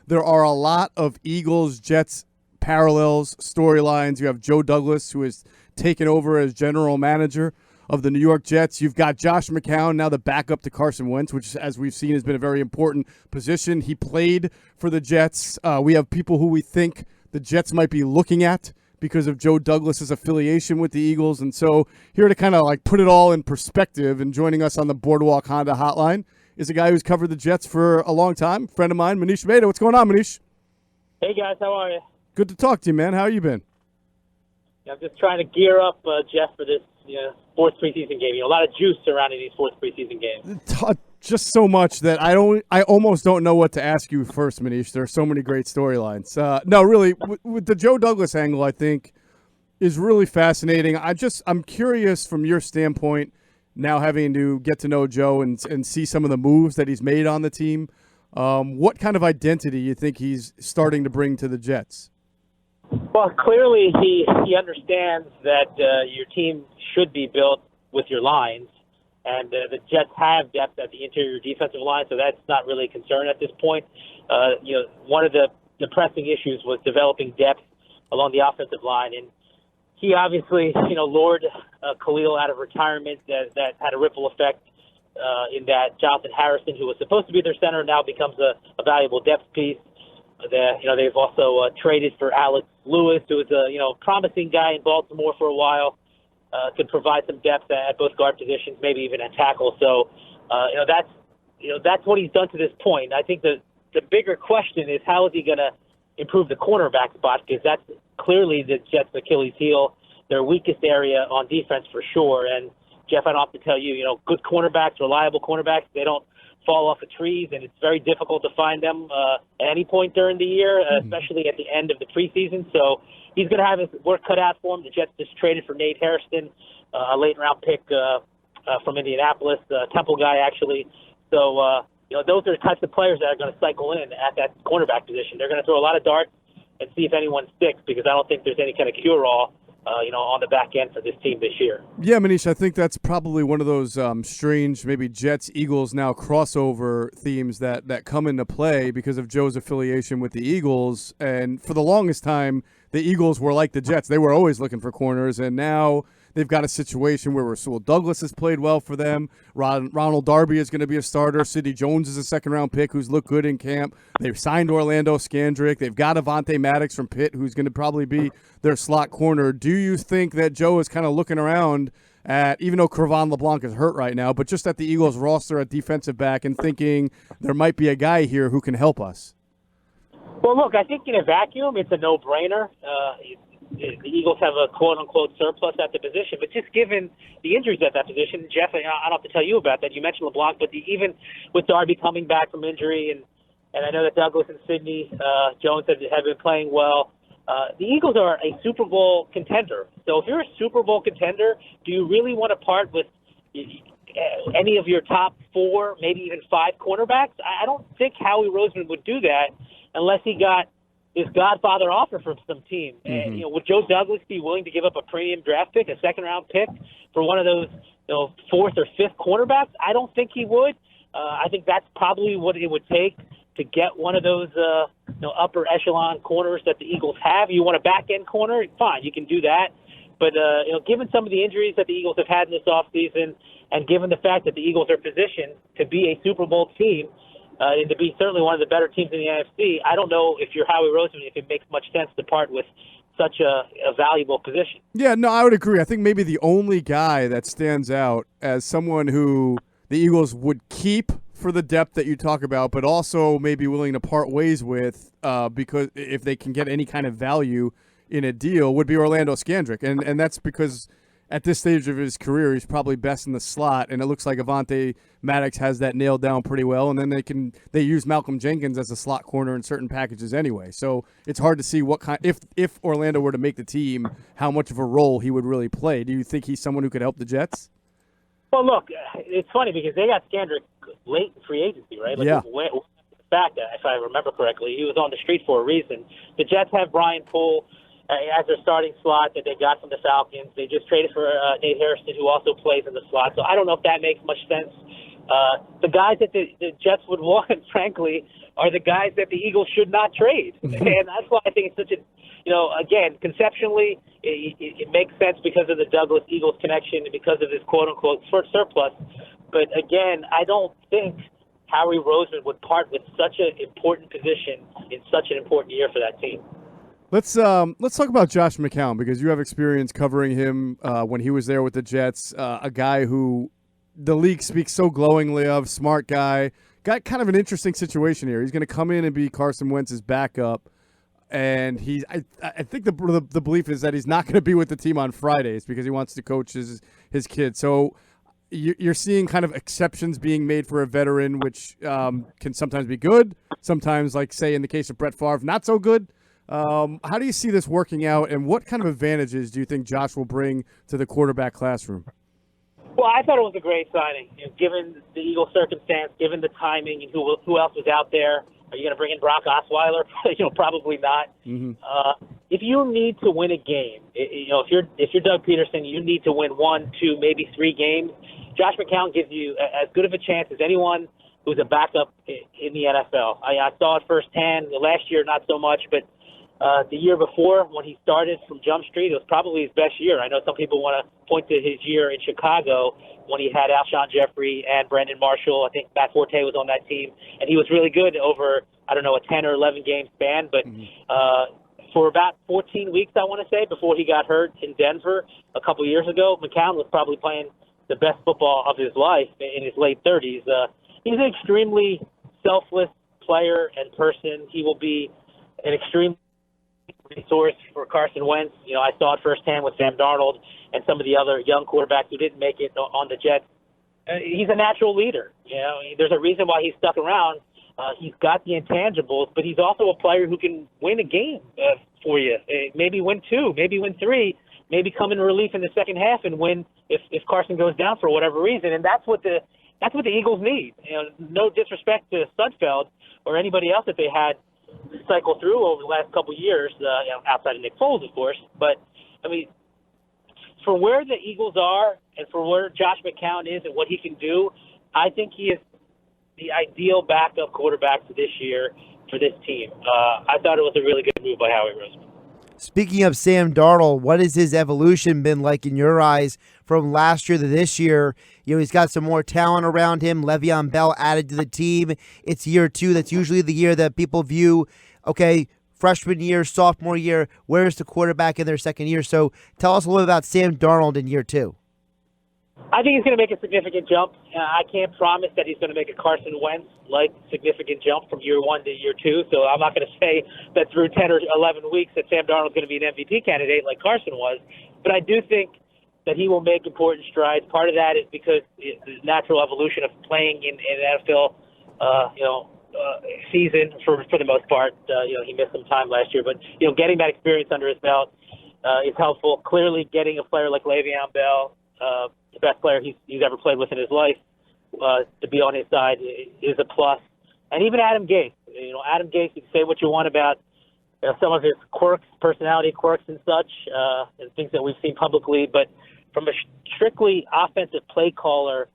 there are a lot of Eagles-Jets parallels, storylines. You have Joe Douglas, who has taken over as general manager of the New York Jets. You've got Josh McCown, now the backup to Carson Wentz, which, as we've seen, has been a very important position. He played for the Jets. We have people who we think the Jets might be looking at because of Joe Douglas's affiliation with the Eagles. And so here to kind of like put it all in perspective, and joining us on the Boardwalk Honda hotline is a guy who's covered the Jets for a long time, friend of mine, Manish Mehta. What's going on, Manish? Hey, guys. How are you? Good to talk to you, man. How you been? I'm just trying to gear up, Jeff, for this fourth preseason game. A lot of juice surrounding these fourth preseason games. Just so much that I almost don't know what to ask you first, Manish. There are so many great storylines. No, really, with the Joe Douglas angle, I think is really fascinating. I'm curious from your standpoint, now having to get to know Joe and see some of the moves that he's made on the team. What kind of identity you think he's starting to bring to the Jets? Well, clearly he understands that your team should be built with your lines, and the Jets have depth at the interior defensive line, so that's not really a concern at this point. One of the pressing issues was developing depth along the offensive line, and he obviously, lured Khalil out of retirement. That had a ripple effect in that Jonathan Harrison, who was supposed to be their center, now becomes a valuable depth piece. They've also traded for Alex Lewis, who was a promising guy in Baltimore for a while, could provide some depth at both guard positions, maybe even at tackle. So, that's what he's done to this point. I think the bigger question is, how is he going to improve the cornerback spot? Because that's clearly the Jets' Achilles heel, their weakest area on defense for sure. And Jeff, I don't have to tell you, good cornerbacks, reliable cornerbacks, they don't fall off of trees, and it's very difficult to find them at any point during the year, especially at the end of the preseason. So he's going to have his work cut out for him. The Jets just traded for Nate Hairston, a late-round pick from Indianapolis, Temple guy, actually. So, those are the types of players that are going to cycle in at that cornerback position. They're going to throw a lot of darts and see if anyone sticks, because I don't think there's any kind of cure-all on the back end for this team this year. Yeah, Manish, I think that's probably one of those strange, maybe Jets-Eagles now crossover themes that come into play because of Joe's affiliation with the Eagles. And for the longest time, the Eagles were like the Jets. They were always looking for corners, and now they've got a situation where Rasul Douglas has played well for them. Ronald Darby is going to be a starter. Sidney Jones is a second-round pick who's looked good in camp. They've signed Orlando Scandrick. They've got Avonte Maddox from Pitt, who's going to probably be their slot corner. Do you think that Joe is kind of looking around at, even though Crevan LeBlanc is hurt right now, but just at the Eagles roster at defensive back and thinking there might be a guy here who can help us? Well, look, I think in a vacuum, it's a no-brainer. The Eagles have a quote-unquote surplus at the position, but just given the injuries at that position, Jeff, I don't have to tell you about that. You mentioned LeBlanc, but even with Darby coming back from injury, and I know that Douglas and Sidney Jones have been playing well, the Eagles are a Super Bowl contender. So if you're a Super Bowl contender, do you really want to part with any of your top 4, maybe even 5 cornerbacks? I don't think Howie Roseman would do that unless he got his Godfather offer from some team. And, would Joe Douglas be willing to give up a premium draft pick, a second-round pick, for one of those 4th or 5th cornerbacks? I don't think he would. I think that's probably what it would take to get one of those upper echelon corners that the Eagles have. You want a back-end corner? Fine, you can do that. But, given some of the injuries that the Eagles have had in this offseason, and given the fact that the Eagles are positioned to be a Super Bowl team, and to be certainly one of the better teams in the NFC, I don't know if you're Howie Roseman, if it makes much sense to part with such a valuable position. Yeah, no, I would agree. I think maybe the only guy that stands out as someone who the Eagles would keep for the depth that you talk about, but also maybe willing to part ways with because if they can get any kind of value in a deal, would be Orlando Scandrick. And that's because at this stage of his career, he's probably best in the slot, and it looks like Avonte Maddox has that nailed down pretty well. And then they use Malcolm Jenkins as a slot corner in certain packages anyway. So it's hard to see what kind if Orlando were to make the team, how much of a role he would really play. Do you think he's someone who could help the Jets? Well, look, it's funny because they got Scandrick late in free agency, right? Yeah. The fact that, if I remember correctly, he was on the street for a reason. The Jets have Brian Poole as their starting slot that they got from the Falcons. They just traded for Nate Hairston, who also plays in the slot. So I don't know if that makes much sense The guys that the Jets would want, frankly, are the guys that the Eagles should not trade. And that's why I think it's such a, again, conceptually, it makes sense because of the Douglas-Eagles connection and because of this quote-unquote surplus. But, again, I don't think Howie Roseman would part with such an important position in such an important year for that team. Let's talk about Josh McCown, because you have experience covering him when he was there with the Jets, a guy who the league speaks so glowingly of, smart guy. Got kind of an interesting situation here. He's going to come in and be Carson Wentz's backup, and I think the belief is that he's not going to be with the team on Fridays because he wants to coach his kid. So you're seeing kind of exceptions being made for a veteran, which can sometimes be good, sometimes, like, say, in the case of Brett Favre, not so good. How do you see this working out, and what kind of advantages do you think Josh will bring to the quarterback classroom? Well, I thought it was a great signing, given the Eagles' circumstance, given the timing, and who else was out there. Are you going to bring in Brock Osweiler? Probably not. Mm-hmm. If you need to win a game, if you're Doug Peterson, you need to win 1, 2, maybe 3 games. Josh McCown gives you as good of a chance as anyone who's a backup in the NFL. I saw it firsthand. Last year, not so much, but the year before, when he started from Jump Street, it was probably his best year. I know some people want to point to his year in Chicago when he had Alshon Jeffrey and Brandon Marshall. I think Matt Forte was on that team, and he was really good over, a 10 or 11 game span. But for about 14 weeks, I want to say, before he got hurt in Denver a couple years ago, McCown was probably playing the best football of his life in his late 30s. He's an extremely selfless player and person. He will be an extreme resource for Carson Wentz. I saw it firsthand with Sam Darnold and some of the other young quarterbacks who didn't make it on the Jets. He's a natural leader. There's a reason why he's stuck around. He's got the intangibles, but he's also a player who can win a game for you. Maybe win 2, maybe win 3, maybe come in relief in the second half and win if Carson goes down for whatever reason. And that's what the Eagles need. No disrespect to Sudfeld or anybody else that they had cycle through over the last couple of years, outside of Nick Foles, of course. But, for where the Eagles are and for where Josh McCown is and what he can do, I think he is the ideal backup quarterback for this year for this team. I thought it was a really good move by Howie Roseman. Speaking of Sam Darnold, what has his evolution been like in your eyes from last year to this year? He's got some more talent around him. Le'Veon Bell added to the team. It's year 2. That's usually the year that people view, okay, freshman year, sophomore year, where's the quarterback in their second year? So tell us a little bit about Sam Darnold in year 2. I think he's going to make a significant jump. I can't promise that he's going to make a Carson Wentz-like significant jump from year 1 to year 2. So I'm not going to say that through 10 or 11 weeks that Sam Darnold's going to be an MVP candidate like Carson was. But I do think that he will make important strides. Part of that is because the natural evolution of playing in an NFL, season for the most part. He missed some time last year, but getting that experience under his belt is helpful. Clearly, getting a player like Le'Veon Bell, the best player he's ever played with in his life, to be on his side is a plus. And even Adam Gase. Adam Gase, you can say what you want about some of his personality quirks and such, and things that we've seen publicly, but from a strictly offensive play caller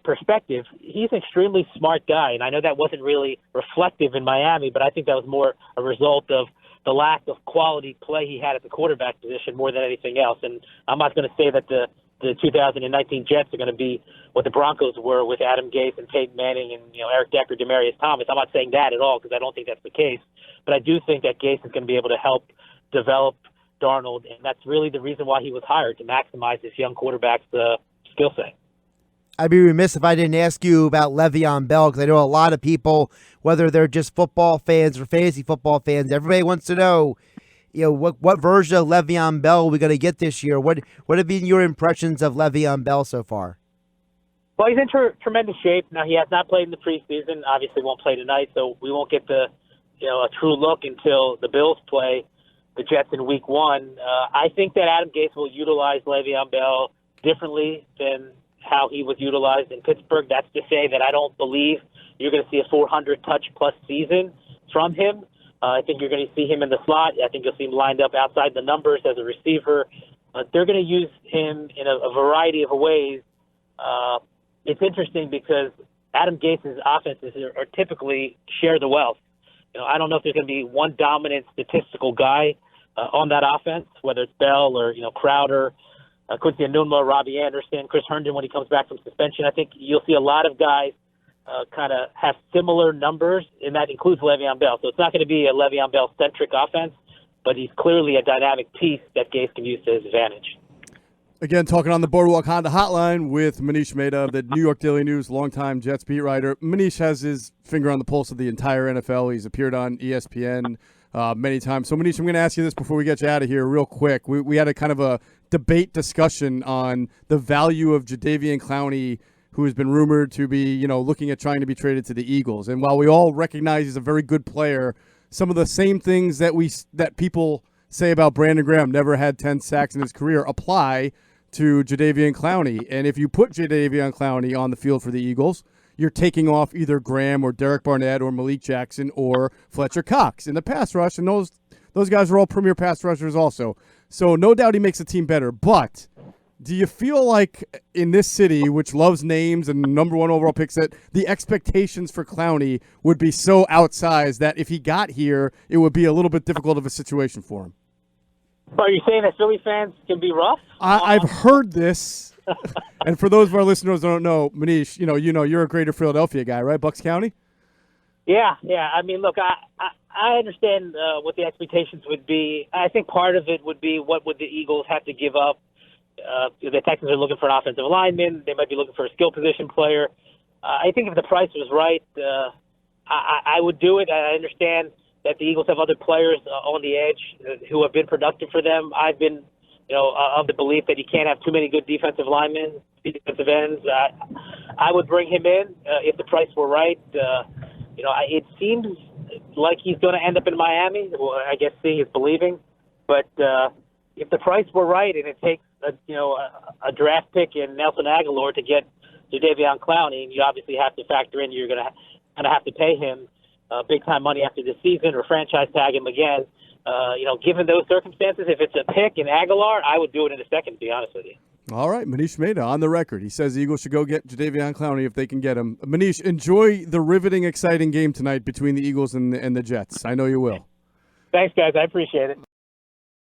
perspective, he's an extremely smart guy. And I know that wasn't really reflective in Miami, but I think that was more a result of the lack of quality play he had at the quarterback position more than anything else. And I'm not going to say that the 2019 Jets are going to be what the Broncos were with Adam Gase and Peyton Manning and Eric Decker, Demaryius Thomas. I'm not saying that at all because I don't think that's the case. But I do think that Gase is going to be able to help develop Darnold, and that's really the reason why he was hired, to maximize this young quarterback's skill set. I'd be remiss if I didn't ask you about Le'Veon Bell, because I know a lot of people, whether they're just football fans or fantasy football fans, everybody wants to know, what version of Le'Veon Bell are we going to get this year? What have been your impressions of Le'Veon Bell so far? Well, he's in tremendous shape. Now, he has not played in the preseason, obviously won't play tonight, so we won't get a true look until the Bills play the Jets in week 1. I think that Adam Gase will utilize Le'Veon Bell differently than how he was utilized in Pittsburgh. That's to say that I don't believe you're going to see a 400-touch-plus season from him. I think you're going to see him in the slot. I think you'll see him lined up outside the numbers as a receiver. They're going to use him in a variety of ways it's interesting because Adam Gase's offenses are typically share the wealth. I don't know if there's going to be one dominant statistical guy on that offense, whether it's Bell or Crowder, Quincy Enunwa, Robbie Anderson, Chris Herndon when he comes back from suspension. I think you'll see a lot of guys kind of have similar numbers, and that includes Le'Veon Bell. So it's not going to be a Le'Veon Bell-centric offense, but he's clearly a dynamic piece that Gase can use to his advantage. Again, talking on the Boardwalk Honda Hotline with Manish Mehta of the New York Daily News, longtime Jets beat writer. Manish has his finger on the pulse of the entire NFL. He's appeared on ESPN many times. So, Manish, I'm going to ask you this before we get you out of here real quick. We had a kind of a debate discussion on the value of Jadeveon Clowney, who has been rumored to be, looking at trying to be traded to the Eagles. And while we all recognize he's a very good player, some of the same things that people say about Brandon Graham, never had 10 sacks in his career, apply to Jadeveon Clowney. And if you put Jadeveon Clowney on the field for the Eagles, you're taking off either Graham or Derek Barnett or Malik Jackson or Fletcher Cox in the pass rush, and those guys are all premier pass rushers also. So no doubt he makes the team better. But do you feel like in this city, which loves names and number one overall picks, that the expectations for Clowney would be so outsized that if he got here, it would be a little bit difficult of a situation for him? Are you saying that Philly fans can be rough? I've heard this, and for those of our listeners who don't know, Manish, you're a Greater Philadelphia guy, right? Bucks County? Yeah. I mean, look, I understand what the expectations would be. I think part of it would be what would the Eagles have to give up. The Texans are looking for an offensive lineman. They might be looking for a skill position player. I think if the price was right, I would do it. I understand that the Eagles have other players on the edge who have been productive for them. I've been, of the belief that you can't have too many good defensive linemen, defensive ends. I would bring him in if the price were right. It seems like he's going to end up in Miami. Well, I guess seeing is believing. But if the price were right and it takes a draft pick in Nelson Aguilar to get Jadeveon Clowney, and you obviously have to factor in you're going to have to pay him big-time money after this season or franchise tag him again. Given those circumstances, if it's a pick in Aguilar, I would do it in a second, to be honest with you. All right, Manish Mehta on the record. He says the Eagles should go get Jadeveon Clowney if they can get him. Manish, enjoy the riveting, exciting game tonight between the Eagles and the Jets. I know you will. Thanks, guys. I appreciate it.